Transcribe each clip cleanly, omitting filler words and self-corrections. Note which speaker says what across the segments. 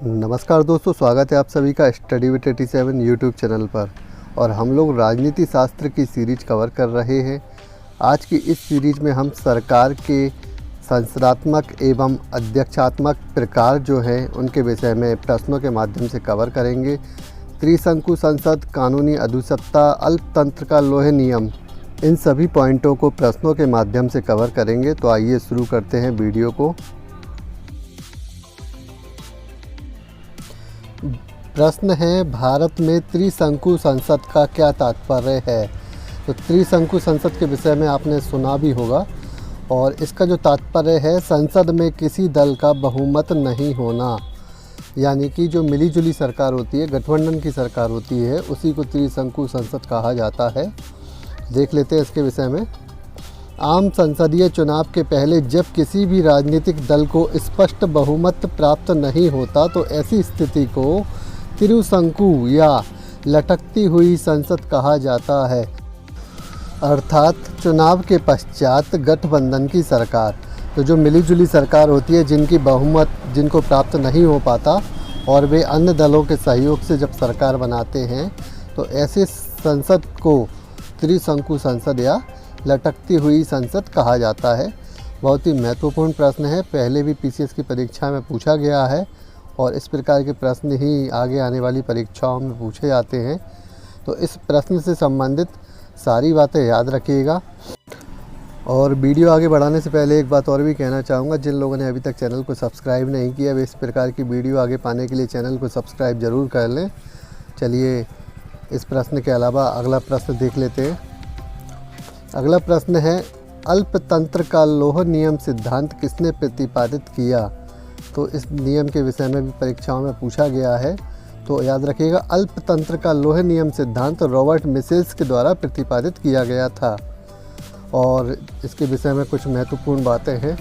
Speaker 1: नमस्कार दोस्तों, स्वागत है आप सभी का स्टडी विद 87 यूट्यूब चैनल पर। और हम लोग राजनीति शास्त्र की सीरीज कवर कर रहे हैं। आज की इस सीरीज में हम सरकार के संसदात्मक एवं अध्यक्षात्मक प्रकार जो हैं उनके विषय में प्रश्नों के माध्यम से कवर करेंगे। त्रिशंकु संसद, कानूनी अधुसत्ता, अल्पतंत्र का लोहे नियम, इन सभी पॉइंटों को प्रश्नों के माध्यम से कवर करेंगे। तो आइए शुरू करते हैं वीडियो को। प्रश्न है, भारत में त्रिशंकु संसद का क्या तात्पर्य है। तो त्रिशंकु संसद के विषय में आपने सुना भी होगा और इसका जो तात्पर्य है, संसद में किसी दल का बहुमत नहीं होना, यानी कि जो मिलीजुली सरकार होती है, गठबंधन की सरकार होती है, उसी को त्रिशंकु संसद कहा जाता है। देख लेते हैं इसके विषय में। आम संसदीय चुनाव के पहले जब किसी भी राजनीतिक दल को स्पष्ट बहुमत प्राप्त नहीं होता तो ऐसी स्थिति को त्रिशंकु या लटकती हुई संसद कहा जाता है। अर्थात चुनाव के पश्चात गठबंधन की सरकार, तो जो मिलीजुली सरकार होती है, जिनकी बहुमत जिनको प्राप्त नहीं हो पाता और वे अन्य दलों के सहयोग से जब सरकार बनाते हैं, तो ऐसे संसद को त्रिशंकु संसद या लटकती हुई संसद कहा जाता है। बहुत ही महत्वपूर्ण प्रश्न है, पहले भी पीसीएस की परीक्षा में पूछा गया है और इस प्रकार के प्रश्न ही आगे आने वाली परीक्षाओं में पूछे जाते हैं। तो इस प्रश्न से संबंधित सारी बातें याद रखिएगा। और वीडियो आगे बढ़ाने से पहले एक बात और भी कहना चाहूँगा, जिन लोगों ने अभी तक चैनल को सब्सक्राइब नहीं किया, वे इस प्रकार की वीडियो आगे पाने के लिए चैनल को सब्सक्राइब ज़रूर कर लें। चलिए इस प्रश्न के अलावा अगला प्रश्न देख लेते हैं। अगला प्रश्न है, अल्पतंत्र का लौह नियम सिद्धांत किसने प्रतिपादित किया। तो इस नियम के विषय में भी परीक्षाओं में पूछा गया है, तो याद रखिएगा, अल्पतंत्र का लौह नियम सिद्धांत रॉबर्ट मिसेल्स के द्वारा प्रतिपादित किया गया था। और इसके विषय में कुछ महत्वपूर्ण बातें हैं,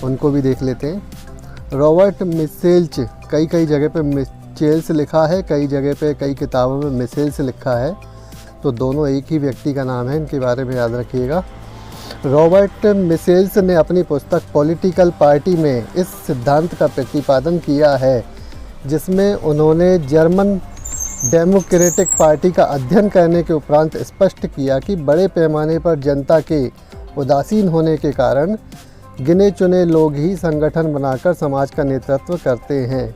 Speaker 1: उनको भी देख लेते हैं। रॉबर्ट मिसेल्स, कई जगह पे मिचेल्स लिखा है, कई जगह पे कई किताबों में मिसेल्स लिखा है, तो दोनों एक ही व्यक्ति का नाम है, इनके बारे में याद रखिएगा। रॉबर्ट मिसेल्स ने अपनी पुस्तक पॉलिटिकल पार्टी में इस सिद्धांत का प्रतिपादन किया है, जिसमें उन्होंने जर्मन डेमोक्रेटिक पार्टी का अध्ययन करने के उपरांत स्पष्ट किया कि बड़े पैमाने पर जनता के उदासीन होने के कारण गिने चुने लोग ही संगठन बनाकर समाज का नेतृत्व करते हैं।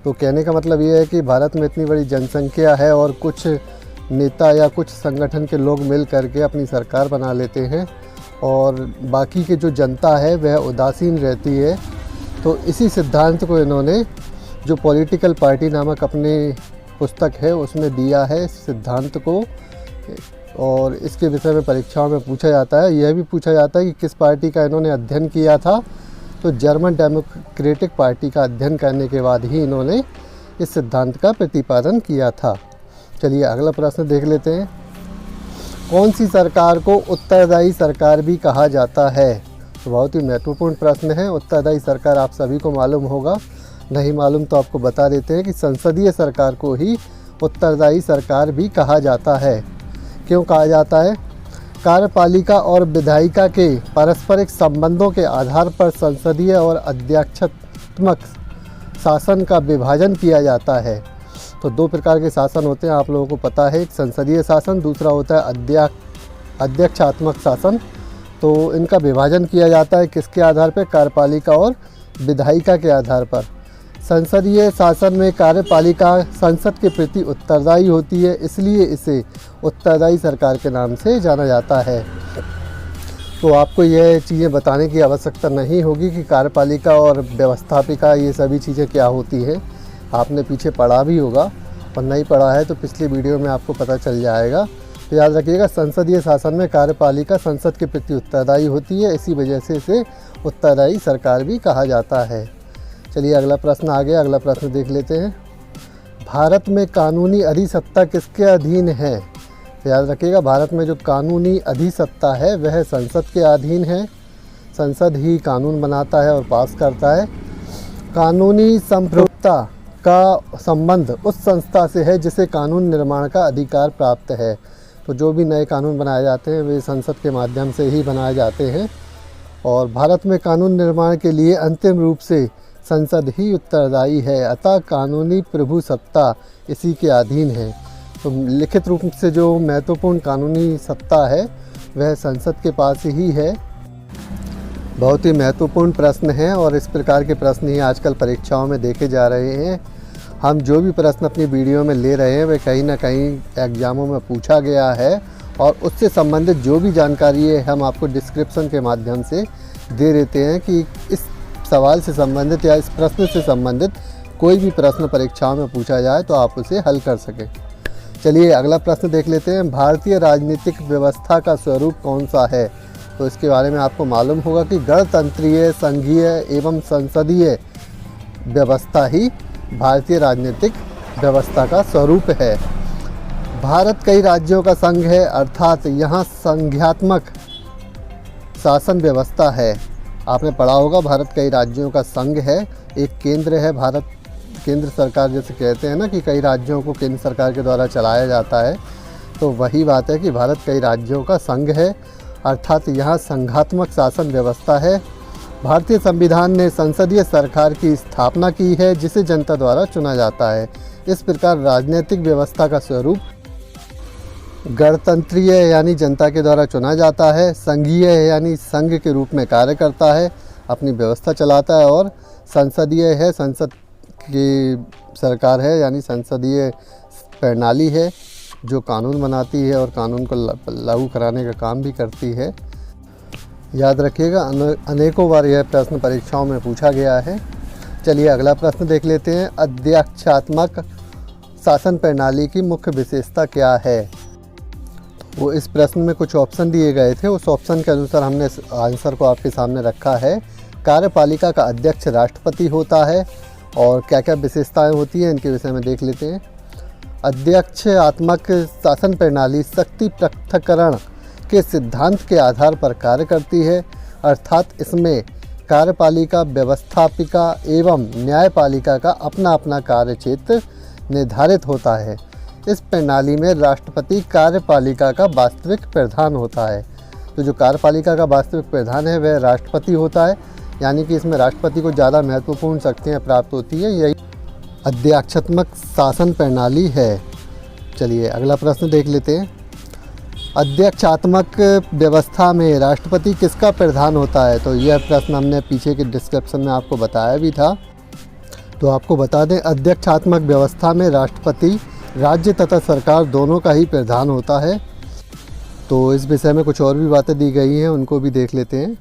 Speaker 1: तो कहने का मतलब ये है कि भारत में इतनी बड़ी जनसंख्या है और कुछ नेता या कुछ संगठन के लोग मिल करके अपनी सरकार बना लेते हैं और बाकी के जो जनता है वह उदासीन रहती है। तो इसी सिद्धांत को इन्होंने जो पॉलिटिकल पार्टी नामक अपनी पुस्तक है उसमें दिया है, इस सिद्धांत को। और इसके विषय में परीक्षाओं में पूछा जाता है। यह भी पूछा जाता है कि किस पार्टी का इन्होंने अध्ययन किया था। तो जर्मन डेमोक्रेटिक पार्टी का अध्ययन करने के बाद ही इन्होंने इस सिद्धांत का प्रतिपादन किया था। चलिए अगला प्रश्न देख लेते हैं। कौन सी सरकार को उत्तरदायी सरकार भी कहा जाता है। तो बहुत ही महत्वपूर्ण प्रश्न है। उत्तरदायी सरकार आप सभी को मालूम होगा, नहीं मालूम तो आपको बता देते हैं कि संसदीय सरकार को ही उत्तरदायी सरकार भी कहा जाता है। क्यों कहा जाता है? कार्यपालिका और विधायिका के पारस्परिक संबंधों के आधार पर संसदीय और अध्यक्षात्मक शासन का विभाजन किया जाता है। तो दो प्रकार के शासन होते हैं, आप लोगों को पता है, एक संसदीय शासन, दूसरा होता है अध्यक्षात्मक शासन। तो इनका विभाजन किया जाता है किसके आधार पर? कार्यपालिका और विधायिका के आधार पर। संसदीय शासन में कार्यपालिका संसद के प्रति उत्तरदायी होती है, इसलिए इसे उत्तरदायी सरकार के नाम से जाना जाता है। तो आपको यह चीज़ें बताने की आवश्यकता नहीं होगी कि कार्यपालिका और व्यवस्थापिका ये सभी चीज़ें क्या होती हैं, आपने पीछे पढ़ा भी होगा, और नहीं पढ़ा है तो पिछली वीडियो में आपको पता चल जाएगा। तो याद रखिएगा, संसदीय शासन में कार्यपालिका संसद के प्रति उत्तरदायी होती है, इसी वजह से इसे उत्तरदायी सरकार भी कहा जाता है। चलिए अगला प्रश्न आ गया, अगला प्रश्न देख लेते हैं। भारत में कानूनी अधिसत्ता किसके अधीन है। तो याद रखिएगा, भारत में जो कानूनी अधिसत्ता है वह संसद के अधीन है। संसद ही कानून बनाता है और पास करता है। कानूनी संप्रभुता का संबंध उस संस्था से है जिसे कानून निर्माण का अधिकार प्राप्त है। तो जो भी नए कानून बनाए जाते हैं वे संसद के माध्यम से ही बनाए जाते हैं। और भारत में कानून निर्माण के लिए अंतिम रूप से संसद ही उत्तरदायी है, अतः कानूनी प्रभु सत्ता इसी के अधीन है। तो लिखित रूप से जो महत्वपूर्ण कानूनी सत्ता है वह संसद के पास ही है। बहुत ही महत्वपूर्ण प्रश्न है और इस प्रकार के प्रश्न ही आजकल परीक्षाओं में देखे जा रहे हैं। हम जो भी प्रश्न अपनी वीडियो में ले रहे हैं वे कहीं ना कहीं एग्ज़ामों में पूछा गया है और उससे संबंधित जो भी जानकारी है हम आपको डिस्क्रिप्शन के माध्यम से दे देते हैं कि इस सवाल से संबंधित या इस प्रश्न से संबंधित कोई भी प्रश्न परीक्षाओं में पूछा जाए तो आप उसे हल कर सकें। चलिए अगला प्रश्न देख लेते हैं। भारतीय राजनीतिक व्यवस्था का स्वरूप कौन सा है? तो इसके बारे में आपको मालूम होगा कि गणतंत्रीय, संघीय एवं संसदीय व्यवस्था ही भारतीय राजनीतिक व्यवस्था का स्वरूप है। भारत कई राज्यों का संघ है, अर्थात यहाँ संघात्मक शासन व्यवस्था है। आपने पढ़ा होगा भारत कई राज्यों का संघ है, एक केंद्र है। भारत केंद्र सरकार जैसे कहते हैं ना कि कई राज्यों को केंद्र सरकार के द्वारा चलाया जाता है, तो वही बात है कि भारत कई राज्यों का संघ है, अर्थात यहाँ संघात्मक शासन व्यवस्था है। भारतीय संविधान ने संसदीय सरकार की स्थापना की है जिसे जनता द्वारा चुना जाता है। इस प्रकार राजनीतिक व्यवस्था का स्वरूप गणतंत्रीय यानी जनता के द्वारा चुना जाता है, संघीय यानी संघ के रूप में कार्य करता है, अपनी व्यवस्था चलाता है, और संसदीय है, संसद की सरकार है यानी संसदीय प्रणाली है जो कानून बनाती है और कानून को लागू कराने का काम भी करती है। याद रखिएगा, अनेकों बार यह प्रश्न परीक्षाओं में पूछा गया है। चलिए अगला प्रश्न देख लेते हैं। अध्यक्षात्मक शासन प्रणाली की मुख्य विशेषता क्या है? वो इस प्रश्न में कुछ ऑप्शन दिए गए थे, उस ऑप्शन के अनुसार हमने आंसर को आपके सामने रखा है। कार्यपालिका का अध्यक्ष राष्ट्रपति होता है और क्या क्या विशेषताएं होती हैं इनके विषय में देख लेते हैं। अध्यक्षात्मक शासन प्रणाली शक्ति पृथक्करण के सिद्धांत के आधार पर कार्य करती है, अर्थात इसमें कार्यपालिका, व्यवस्थापिका एवं न्यायपालिका का अपना अपना कार्यक्षेत्र निर्धारित होता है। इस प्रणाली में राष्ट्रपति कार्यपालिका का वास्तविक प्रधान होता है। तो जो कार्यपालिका का वास्तविक प्रधान है वह राष्ट्रपति होता है, यानी कि इसमें राष्ट्रपति को ज़्यादा महत्वपूर्ण शक्तियाँ प्राप्त होती है। यही अध्यक्षात्मक शासन प्रणाली है। चलिए अगला प्रश्न देख लेते हैं। अध्यक्षात्मक व्यवस्था में राष्ट्रपति किसका प्रधान होता है? तो यह प्रश्न हमने पीछे के डिस्क्रिप्शन में आपको बताया भी था, तो आपको बता दें अध्यक्षात्मक व्यवस्था में राष्ट्रपति राज्य तथा सरकार दोनों का ही प्रधान होता है। तो इस विषय में कुछ और भी बातें दी गई हैं, उनको भी देख लेते हैं।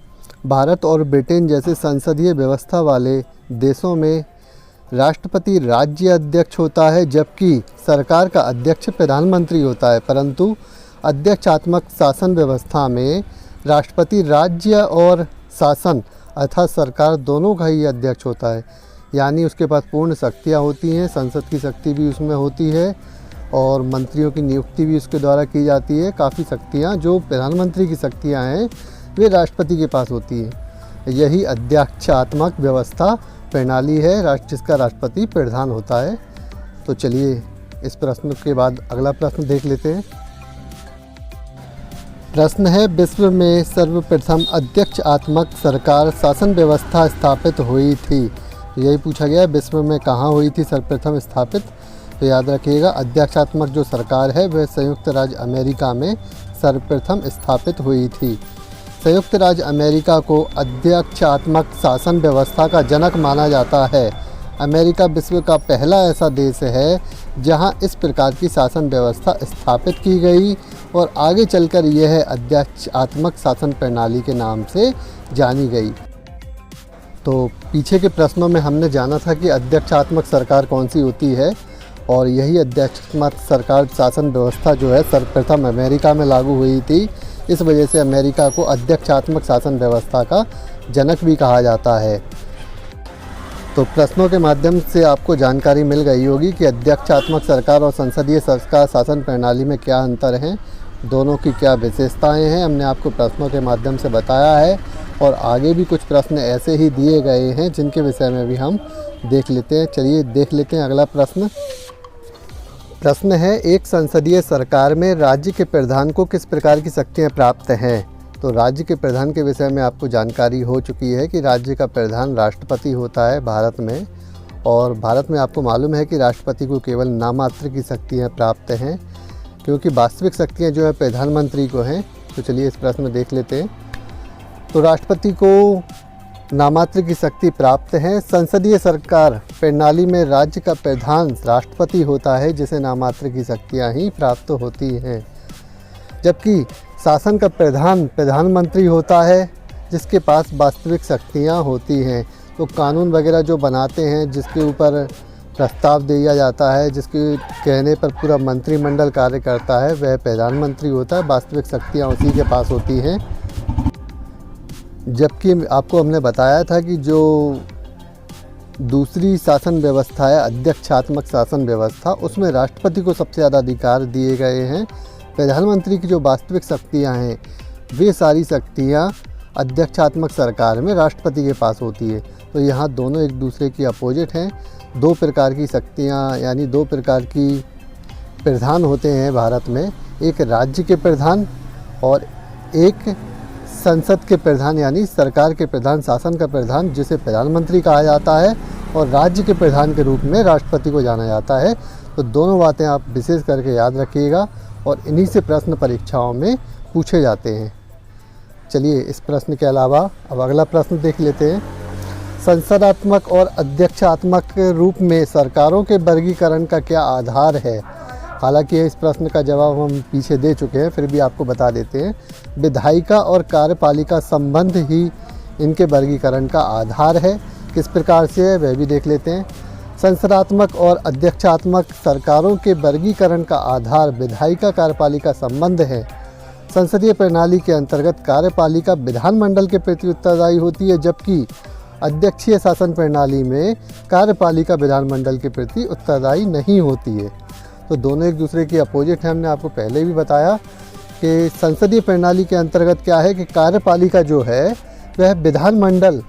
Speaker 1: भारत और ब्रिटेन जैसे संसदीय व्यवस्था वाले देशों में राष्ट्रपति राज्य अध्यक्ष होता है जबकि सरकार का अध्यक्ष प्रधानमंत्री होता है, परंतु अध्यक्षात्मक शासन व्यवस्था में राष्ट्रपति राज्य और शासन अर्थात सरकार दोनों का ही अध्यक्ष होता है, यानी उसके पास पूर्ण शक्तियाँ होती हैं। संसद की शक्ति भी उसमें होती है और मंत्रियों की नियुक्ति भी उसके द्वारा की जाती है। काफ़ी शक्तियाँ जो प्रधानमंत्री की शक्तियाँ हैं वे राष्ट्रपति के पास होती हैं। यही अध्यक्षात्मक व्यवस्था प्रणाली है जिसका राष्ट्रपति प्रधान होता है। तो चलिए इस प्रश्न के बाद अगला प्रश्न देख लेते हैं। प्रश्न है, विश्व में सर्वप्रथम अध्यक्षात्मक सरकार शासन व्यवस्था स्थापित हुई थी? यही पूछा गया है, विश्व में कहाँ हुई थी सर्वप्रथम स्थापित? तो याद रखिएगा अध्यक्षात्मक जो सरकार है वह संयुक्त राज्य अमेरिका में सर्वप्रथम स्थापित हुई थी। संयुक्त राज्य अमेरिका को अध्यक्षात्मक शासन व्यवस्था का जनक माना जाता है। अमेरिका विश्व का पहला ऐसा देश है जहां इस प्रकार की शासन व्यवस्था स्थापित की गई और आगे चलकर यह अध्यक्षात्मक शासन प्रणाली के नाम से जानी गई। तो पीछे के प्रश्नों में हमने जाना था कि अध्यक्षात्मक सरकार कौन सी होती है और यही अध्यक्षात्मक सरकार शासन व्यवस्था जो है सर्वप्रथम अमेरिका में लागू हुई थी। इस वजह से अमेरिका को अध्यक्षात्मक शासन व्यवस्था का जनक भी कहा जाता है। तो प्रश्नों के माध्यम से आपको जानकारी मिल गई होगी कि अध्यक्षात्मक सरकार और संसदीय सरकार शासन प्रणाली में क्या अंतर हैं, दोनों की क्या विशेषताएं हैं, हमने आपको प्रश्नों के माध्यम से बताया है। और आगे भी कुछ प्रश्न ऐसे ही दिए गए हैं जिनके विषय में भी हम देख लेते हैं। चलिए देख लेते हैं अगला प्रश्न। प्रश्न है, एक संसदीय सरकार में राज्य के प्रधान को किस प्रकार की शक्तियाँ प्राप्त हैं? तो राज्य के प्रधान के विषय में आपको जानकारी हो चुकी है कि राज्य का प्रधान राष्ट्रपति होता है भारत में, और भारत में आपको मालूम है कि राष्ट्रपति को केवल नामात्र की शक्तियाँ प्राप्त हैं, क्योंकि वास्तविक शक्तियाँ जो है प्रधानमंत्री को हैं। तो चलिए इस प्रश्न में देख लेते हैं। तो राष्ट्रपति को नामात्र की शक्ति प्राप्त है। संसदीय सरकार प्रणाली में राज्य का प्रधान राष्ट्रपति होता है, जिसे नामात्र की शक्तियाँ ही प्राप्त होती हैं, जबकि शासन का प्रधान प्रधानमंत्री होता है, जिसके पास वास्तविक शक्तियाँ होती हैं। तो कानून वगैरह जो बनाते हैं, जिसके ऊपर प्रस्ताव दिया जाता है, जिसके कहने पर पूरा मंत्रिमंडल कार्य करता है, वह प्रधानमंत्री होता है। वास्तविक शक्तियाँ उसी के पास होती हैं। जबकि आपको हमने बताया था कि जो दूसरी शासन व्यवस्था है, अध्यक्षात्मक शासन व्यवस्था, उसमें राष्ट्रपति को सबसे ज़्यादा अधिकार दिए गए हैं। प्रधानमंत्री की जो वास्तविक शक्तियां हैं, वे सारी शक्तियां अध्यक्षात्मक सरकार में राष्ट्रपति के पास होती है। तो यहाँ दोनों एक दूसरे की अपोजिट हैं। दो प्रकार की शक्तियाँ, यानी दो प्रकार की प्रधान होते हैं भारत में, एक राज्य के प्रधान और एक संसद के प्रधान, यानी सरकार के प्रधान, शासन का प्रधान, जिसे प्रधानमंत्री कहा जाता है, और राज्य के प्रधान के रूप में राष्ट्रपति को जाना जाता है। तो दोनों बातें आप विशेष करके याद रखिएगा, और इन्हीं से प्रश्न परीक्षाओं में पूछे जाते हैं। चलिए इस प्रश्न के अलावा अब अगला प्रश्न देख लेते हैं। संसदात्मक और अध्यक्षात्मक रूप में सरकारों के वर्गीकरण का क्या आधार है? हालांकि इस प्रश्न का जवाब हम पीछे दे चुके हैं, फिर भी आपको बता देते हैं। विधायिका और कार्यपालिका संबंध ही इनके वर्गीकरण का आधार है। किस प्रकार से है वह भी देख लेते हैं। संसदात्मक और अध्यक्षात्मक सरकारों के वर्गीकरण का आधार विधायिका कार्यपालिका संबंध है। संसदीय प्रणाली के अंतर्गत कार्यपालिका विधानमंडल के प्रति उत्तरदायी होती है, जबकि अध्यक्षीय शासन प्रणाली में कार्यपालिका विधानमंडल के प्रति उत्तरदायी नहीं होती है। तो दोनों एक दूसरे की अपोजिट है। हमने आपको पहले भी बताया कि संसदीय प्रणाली के अंतर्गत क्या है कि कार्यपालिका जो है वह विधानमंडल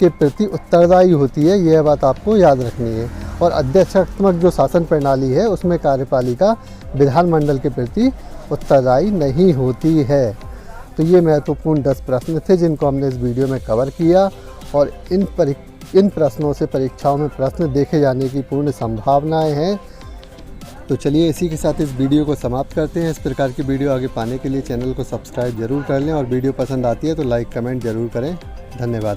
Speaker 1: के प्रति उत्तरदायी होती है, यह बात आपको याद रखनी है। और अध्यक्षात्मक जो शासन प्रणाली है, उसमें कार्यपालिका विधानमंडल के प्रति उत्तरदायी नहीं होती है। तो ये महत्वपूर्ण 10 प्रश्न थे जिनको हमने इस वीडियो में कवर किया, और इन प्रश्नों से परीक्षाओं में प्रश्न देखे जाने की पूर्ण संभावनाएं हैं। तो चलिए इसी के साथ इस वीडियो को समाप्त करते हैं। इस प्रकार की वीडियो आगे पाने के लिए चैनल को सब्सक्राइब जरूर कर लें, और वीडियो पसंद आती है तो लाइक कमेंट ज़रूर करें। धन्यवाद।